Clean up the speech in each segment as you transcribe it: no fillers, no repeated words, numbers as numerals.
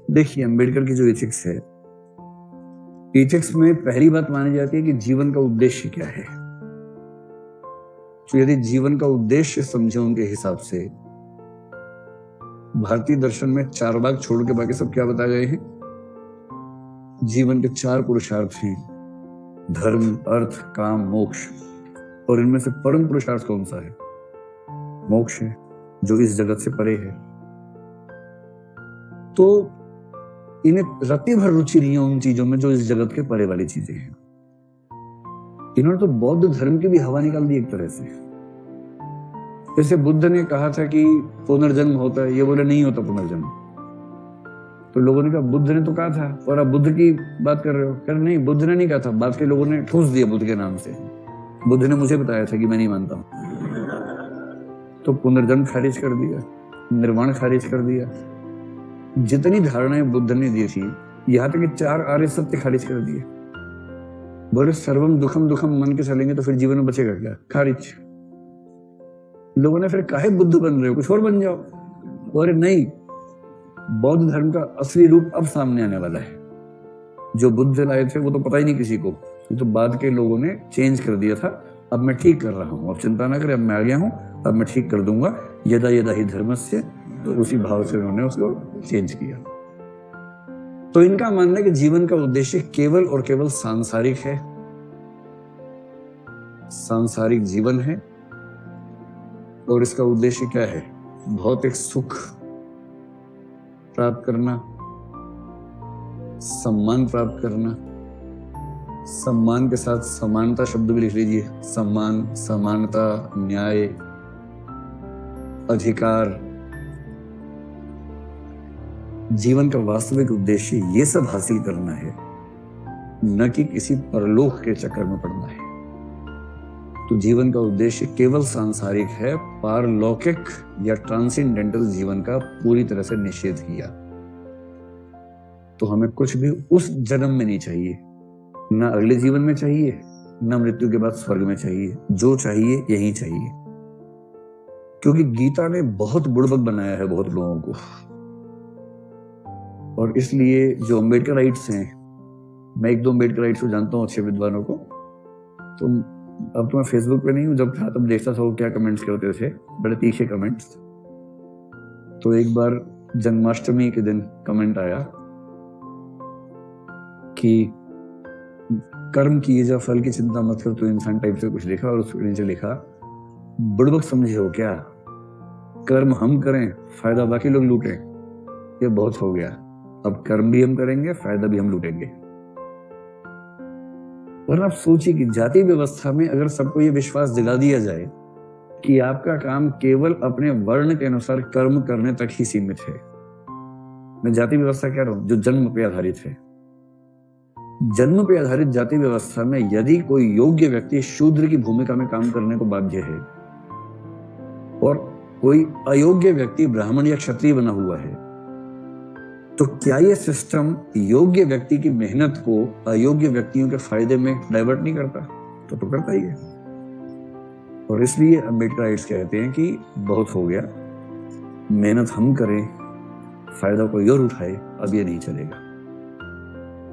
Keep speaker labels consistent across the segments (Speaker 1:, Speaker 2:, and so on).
Speaker 1: देखिए, अंबेडकर की जो एथिक्स है, एथिक्स में पहली बात मानी जाती है कि जीवन का उद्देश्य क्या है। तो यदि जीवन का उद्देश्य समझे उनके हिसाब से, भारतीय दर्शन में 4 भाग छोड़ के बाकी सब क्या बताए गए हैं? जीवन के 4 पुरुषार्थ हैं, धर्म, अर्थ, काम, मोक्ष। और इनमें से परम पुरुषार्थ कौन सा है? मोक्ष है, जो इस जगत से परे है। तो इन्हें रत्ती भर रुचि नहीं है उन चीजों में जो इस जगत के परे वाली चीजें हैं। इन्होंने तो बौद्ध धर्म की भी हवा निकाल दी एक तरह से। जैसे बुद्ध ने कहा था कि पुनर्जन्म होता है, ये बोले नहीं होता पुनर्जन्म। तो लोगों ने कहा बुद्ध ने तो कहा था और आप बुद्ध की बात कर रहे हो। कह रहे नहीं, बुद्ध ने नहीं कहा था, बाद के लोगों ने ठूस दिया बुद्ध के नाम से। बुद्ध ने मुझे बताया था कि मैं नहीं मानता हूं। तो पुनर्जन्म खारिज कर दिया, निर्वाण खारिज कर दिया, जितनी धारणाएं बुद्ध ने दी थी, यहां तक कि 4 आर्य सत्य खारिज कर दिए। बोले सर्वम दुखम दुखम मन के चलेंगे तो फिर जीवन में बचेगा क्या? खारिज। लोगों ने फिर काहे बुद्ध बन रहे हो, कुछ और बन जाओ। बोले नहीं, बौद्ध धर्म का असली रूप अब सामने आने वाला है। जो बुद्ध लाए थे वो तो पता ही नहीं किसी को, तो बाद के लोगों ने चेंज कर दिया था। अब मैं ठीक कर रहा हूं, अब चिंता ना करें, अब मैं आ गया हूं, अब मैं ठीक कर दूंगा। यदा यदा ही धर्मस्य, तो उसी भाव से उन्होंने उसको चेंज किया। तो इनका मानना है कि जीवन का उद्देश्य केवल और केवल सांसारिक है, सांसारिक जीवन है। और इसका उद्देश्य क्या है? भौतिक सुख प्राप्त करना, सम्मान प्राप्त करना। सम्मान के साथ समानता शब्द भी लिख लीजिए। सम्मान, समानता, न्याय, अधिकार। जीवन का वास्तविक उद्देश्य ये सब हासिल करना है, न कि किसी परलोक के चक्कर में पड़ना है। तो जीवन का उद्देश्य केवल सांसारिक है, पारलौकिक या ट्रांसेंडेंटल जीवन का पूरी तरह से निषेध किया। तो हमें कुछ भी उस जन्म में नहीं चाहिए, ना अगले जीवन में चाहिए, ना मृत्यु के बाद स्वर्ग में चाहिए। जो चाहिए यही चाहिए। क्योंकि गीता ने बहुत बुड़बक बनाया है बहुत लोगों को। और इसलिए जो अम्बेडकराइट्स हैं, मैं 1-2 अम्बेडकराइट्स को जानता हूँ, अच्छे विद्वानों को। तो अब तो मैं फेसबुक पे नहीं हूँ, जब था तब देखता था वो क्या कमेंट्स करते थे, बड़े तीखे कमेंट्स। तो एक बार जन्माष्टमी के दिन कमेंट आया कि कर्म किए जा फल की चिंता मत कर, तो इंसान टाइप से कुछ लिखा। और उसके नीचे लिखा, बुड़बक समझे हो क्या? कर्म हम करें, फायदा बाकी लोग लूटें, ये बहुत हो गया। अब कर्म भी हम करेंगे, फायदा भी हम लूटेंगे। और आप सोचिए कि जाति व्यवस्था में अगर सबको ये विश्वास दिला दिया जाए कि आपका काम केवल अपने वर्ण के अनुसार कर्म करने तक ही सीमित है। मैं जाति व्यवस्था कह रहा हूं जो जन्म पे आधारित है। जन्म पे आधारित जाति व्यवस्था में यदि कोई योग्य व्यक्ति शूद्र की भूमिका में काम करने को बाध्य है और कोई अयोग्य व्यक्ति ब्राह्मण या क्षत्रिय बना हुआ है, तो क्या यह सिस्टम योग्य व्यक्ति की मेहनत को अयोग्य व्यक्तियों के फायदे में डाइवर्ट नहीं करता? तो करता ही है। और इसलिए अम्बेडकराइट्स कहते हैं कि बहुत हो गया, मेहनत हम करें, फायदा कोई और उठाए, अब ये नहीं चलेगा।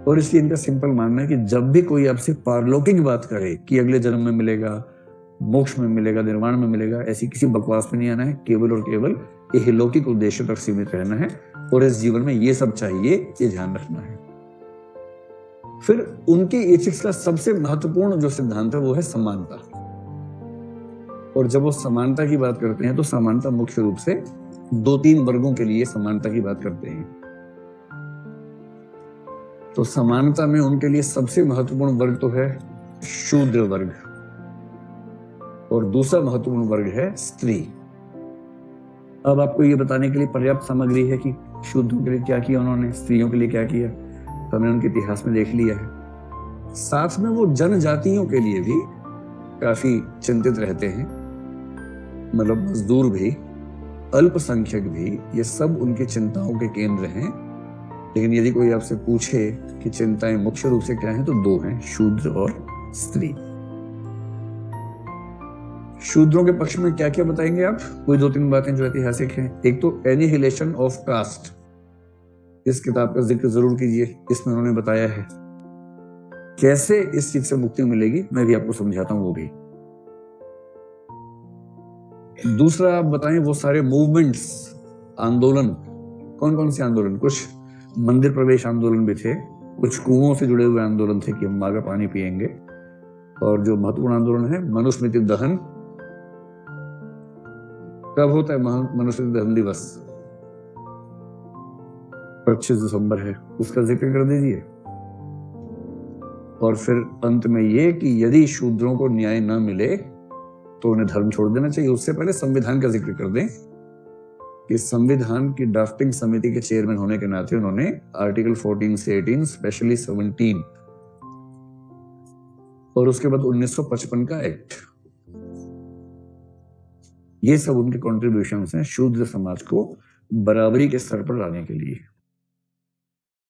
Speaker 1: और इसलिए इनका सिंपल मानना है कि जब भी कोई आपसे पारलौकिक बात करे कि अगले जन्म में मिलेगा, मोक्ष में मिलेगा, निर्वाण में मिलेगा, ऐसी किसी बकवास में नहीं आना है। केवल और केवल इहलौकिक उद्देश्य तक सीमित रहना है और इस जीवन में ये सब चाहिए, ये ध्यान रखना है। फिर उनके एथिक्स का सबसे महत्वपूर्ण जो सिद्धांत है वो है समानता। और जब वो समानता की बात करते हैं तो समानता मुख्य रूप से 2-3 वर्गों के लिए समानता की बात करते हैं। तो समानता में उनके लिए सबसे महत्वपूर्ण वर्ग तो है शूद्र वर्ग, और दूसरा महत्वपूर्ण वर्ग है स्त्री। अब आपको ये बताने के लिए पर्याप्त सामग्री है कि शूद्रों के लिए क्या किया उन्होंने, स्त्रियों के लिए क्या किया, तो हमने उनके इतिहास में देख लिया है। साथ में वो जनजातियों के लिए भी काफी चिंतित रहते हैं, मतलब मजदूर भी, अल्पसंख्यक भी, ये सब उनकी चिंताओं के केंद्र हैं। लेकिन यदि कोई आपसे पूछे कि चिंताएं मुख्य रूप से क्या हैं, तो 2 हैं, शूद्र और स्त्री। शूद्रों के पक्ष में क्या क्या बताएंगे आप? कोई 2-3 बातें जो ऐतिहासिक हैं। एक तो एनिहिलेशन ऑफ कास्ट, इस किताब का जिक्र जरूर कीजिए, इसमें उन्होंने बताया है कैसे इस चीज से मुक्ति मिलेगी, मैं भी आपको समझाता हूं वो भी। दूसरा आप बताएं वो सारे मूवमेंट्स, आंदोलन, कौन कौन से आंदोलन? कुछ मंदिर प्रवेश आंदोलन भी थे, कुछ कुओं से जुड़े हुए आंदोलन थे कि हम मां का पानी पिएंगे, और जो महत्वपूर्ण आंदोलन है मनुस्मृति दहन। कब होता है मनुस्मृति दहन दिवस? 25 दिसंबर है, उसका जिक्र कर दीजिए। और फिर अंत में ये कि यदि शूद्रों को न्याय न मिले तो उन्हें धर्म छोड़ देना चाहिए। उससे पहले संविधान का जिक्र कर दें कि संविधान की ड्राफ्टिंग समिति के चेयरमैन होने के नाते उन्होंने आर्टिकल 14 से 18, स्पेशली 17 और उसके बाद 1955 का एक्ट, ये सब उनके कॉन्ट्रीब्यूशंस हैं शूद्र समाज को बराबरी के स्तर पर लाने के लिए।